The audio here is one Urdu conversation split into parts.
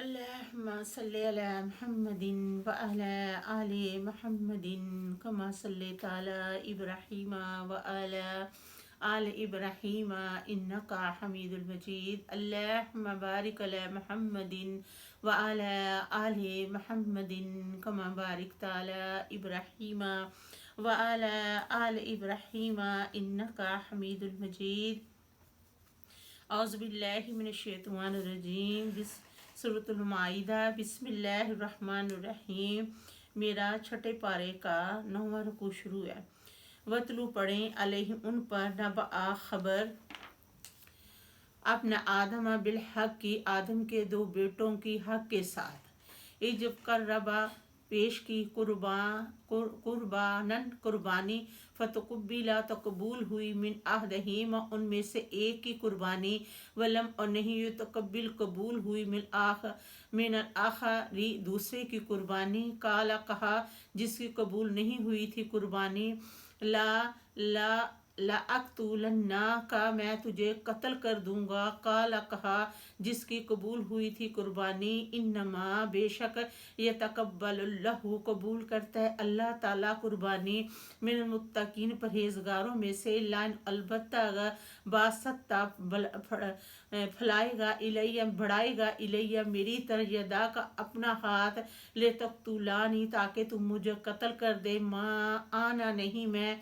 اللهم صل على محمد وعلى آل محمد كما صليت على إبراهيم وعلى آل إبراهيم إنك حميد مجيد. اللهم بارك على محمد وعلى آل محمد كما باركت على إبراهيم وعلى آل إبراهيم إنك حميد مجيد. اعوذ باللہ من الشیطان الرجیم. سورۃ المائدہ. بسم اللہ الرحمن الرحیم. میرا چھٹے پارے کا 9واں رکوع شروع ہے. وَاتْلُو پڑھیں علیہم ان پر نبأ خبر اپنا آدم بالحق کی آدم کے 2 بیٹوں کی حق کے ساتھ. جب قربا پیش کی قربانن قربانی فتقبلا تو قبول ہوئی من احدہما ان میں سے ایک کی قربانی ولم اور نہیں یتقبل قبول ہوئی من الآخری دوسرے کی قربانی. قال کہا جس کی قبول نہیں ہوئی تھی قربانی لأقتلنک میں تجھے قتل کر دوں گا. قال کہا جس کی قبول ہوئی تھی قربانی انما بے شک یتقبل اللہ قبول کرتا ہے اللہ تعالیٰ قربانی من المتقین پرہیزگاروں میں سے. لائن البتہ باسطہ پھیلائے گا الیہ بڑھائے گا الیہ میری طرف یدا کا اپنا ہاتھ لتقتلانی تاکہ تم مجھے قتل کر دے. ما آنا نہیں میں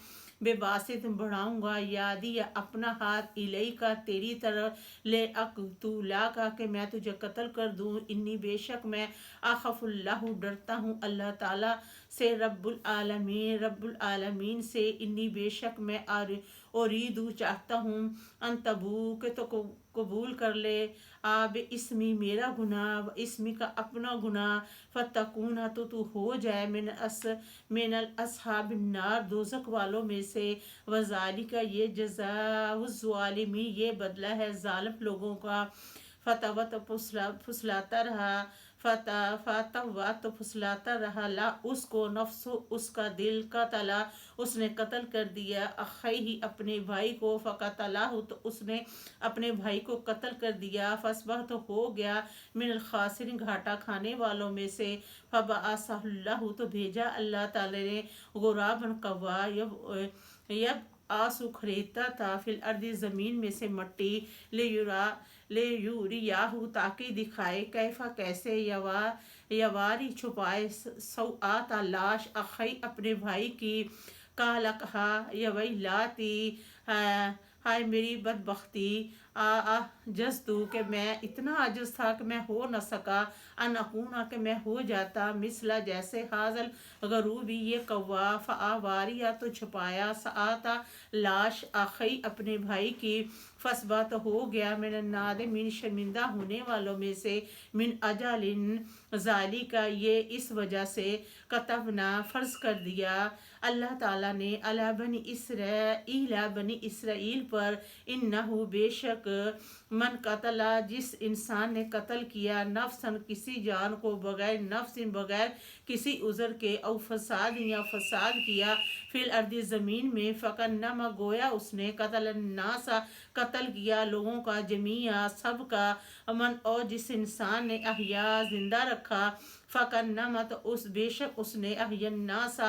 بے باسط بڑھاؤں گا یادی اپنا ہاتھ الیکا تیری طرف لے اقتلاکا کہ میں تجھے قتل کر دوں. انی بے شک میں اخاف اللہ ڈرتا ہوں اللہ تعالیٰ سے رب العالمین سے. انی بے شک میں اوریدو چاہتا ہوں ان تبو کہ تو قبول کر لے آب اسمی میرا گناہ اسمی کا اپنا گناہ فتکونا تو ہو جائے من الاصحاب النار دوزخ والوں میں سے. وذالک یہ جزاء الظالمین یہ بدلہ ہے ظالم لوگوں کا. فتوت پھسلاتا رہا فتوت پھسلاتا رہا لا اس کو نفس اس کا دل قتلا اس نے قتل کر دیا اخیہ اپنے بھائی کو فقتلہ تو اس نے اپنے بھائی کو قتل کر دیا. فاصبح تو ہو گیا من الخاسرین گھاٹا کھانے والوں میں سے. فبعث اللہ تو بھیجا اللہ تعالی نے غرابا قوا یب آسو خریدتا تھا فی الارض زمین میں سے مٹی لیوریاہ تاکہ دکھائے کیفا کیسے یواری چھپائے سوآت لاش اخی اپنے بھائی کی. قال کہا یویلاتی ہائے میری بدبختی عجزت کہ میں اتنا عجز تھا کہ میں ہو نہ سکا ان اکونا کہ میں ہو جاتا مثلا جیسے حاضل غروبی یہ قوا فآواریا تو چھپایا سآتا لاش اخی اپنے بھائی کی. فصبح تو ہو گیا من النادمین شرمندہ ہونے والوں میں سے. من اجل ذالک یہ اس وجہ سے کتبنا فرض کر دیا اللہ تعالیٰ نے علی بنی اسرائیل پر انہو بے شک من قتل جس انسان نے قتل کیا نفسن کسی جان کو بغیر نفس بغیر کسی عذر کے او فساد یا فساد کیا فی الارض زمین میں فکنما گویا اس نے قتل الناس قتل کیا لوگوں کا جمیعا سب کا. من اور جس انسان نے احیا زندہ رکھا فکنما تو اس بے شک اس نے احیا الناس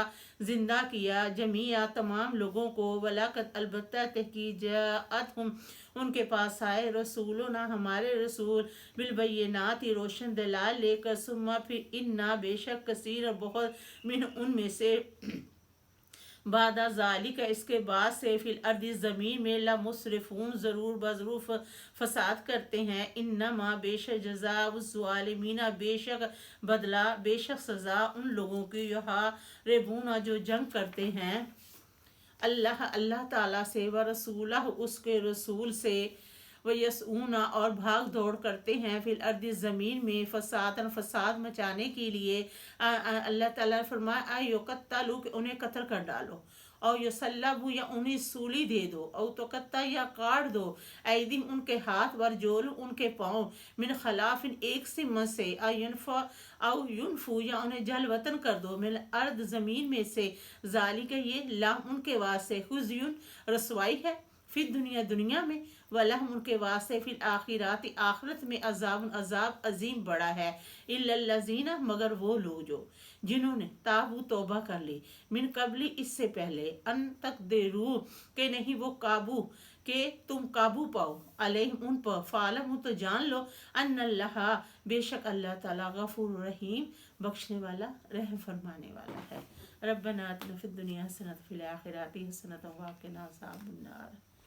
زندہ کیا جمیعا تمام لوگوں کو. ولاقت البتہ تحقیق جاءتہم ان کے پاس آئے رسولنا ہمارے رسول بالبینات روشن دلائل لے کر. ثم پھر انا بے شک کثیر بہت من ان میں سے بعد ذالک اس کے بعد سے فی الارض زمین میں لمسرفون ضرور بضرور فساد کرتے ہیں. انما بے شک جزاء الظالمین بے شک بدلہ بے شک سزا ان لوگوں کی یحاربون جو جنگ کرتے ہیں اللہ تعالیٰ سے ورسولہ اس کے رسول سے ویسعون اور بھاگ دوڑ کرتے ہیں فی الارض زمین میں فساد مچانے کے لیے. اللہ تعالیٰ نے فرمایا یقتلوا کہ انہیں قتل کر ڈالو او یصلبوا یا انہیں سولی دے دو او تقطع یا کاٹ دو ایدیم ان کے ہاتھ ورجول ان کے پاؤں من خلاف ایک سمت سے او ینفو یا انہیں جل وطن کر دو من ارض زمین میں سے. ذالک یہ لام ان کے واسطے خزیون رسوائی ہے فی دنیا دنیا میں، ولہم ان کے واسطے فی الآخرات آخرت میں عذاب عظیم بڑا ہے، الا الذین مگر وہ لوگ جنہوں نے تابو توبہ کر لی، من قبلی اس سے پہلے، ان تقدروا کہ نہیں وہ قابو کہ تم قابو پاؤ، علیہم ان پر، فعلم تو جان لو ان اللہ بے شک اللہ تعالیٰ غفور رحیم بخشنے والا رحم فرمانے والا ہے۔ ربنا آتنا فی الدنیا حسنۃ وفی الآخرۃ حسنۃ وقنا عذاب النار۔